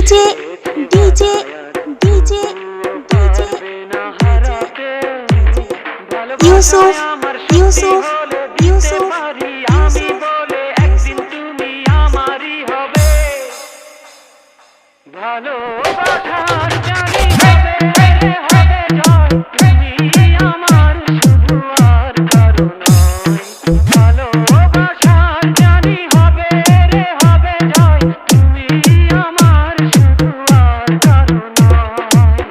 DJ DJ DJ DJ Yusuf Yusuf Yusuf ভালোবাসার জানি হবে জয় তুমি আমার শুধু আর কারো নয় ভালোবাসার জানি হবে জয় তুমি আমার শুধু আর কারো নয়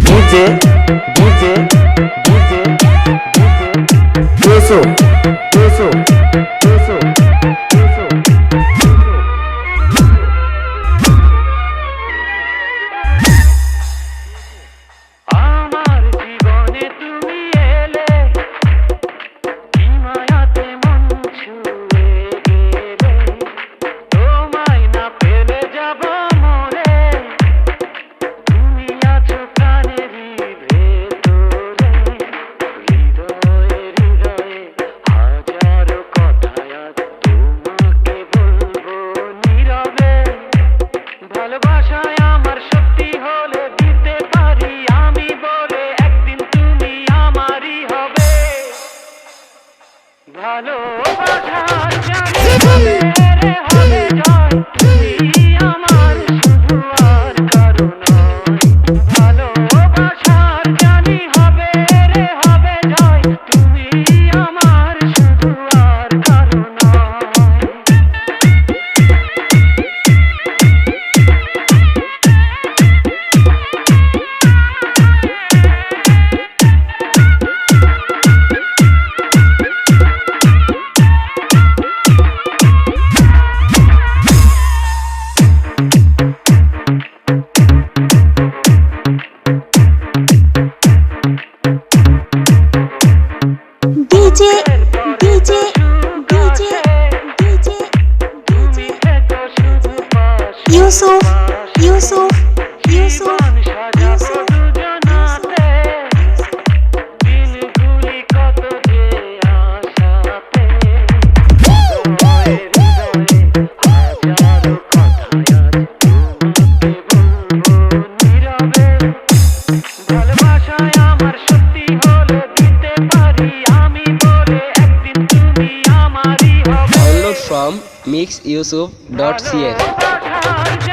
DJ DJ DJ DJ Yusuf Yusuf Yusuf Yusuf আমার জীবনে তুমি এলে কি মায়াতে মন ছুঁয়ে গেলে তোমায় না পেলে যাব মরে তুমি আছো প্রাণেরই ভেতরে হৃদয়ে হৃদয়ে হাজারো কথা আজ তোমাকে বলবো নীরবে ভালোবাসায় আমার সত্যি হলে দিতে পারি আমি বলে একদিন তুমি আমারই হবে ভালোবাসার জানি হবে জয় তুমি আমার শুধু আর কারো নয় ভালোবাসার জানি হবে জয় তুমি আমার শুধু আর কারো নয় ডিজে ডিজে ডিজে ডিজে তুমি থেকো শুধু পাশে ইউসুফ ইউসুফ ইউসুফ সাজাবো দুজনাতে দিনগুলি কত যে আশাতে হৃদয়ে হৃদয়ে হাজারো কথা আজ তোমাকে বলবো নীরবে ভালোবাসায় আমার সত্যি হলে দিতে পারি আমি বলে একদিন তুমি আমারই হবে Download from mixyusuf.cf. ভালোবাসার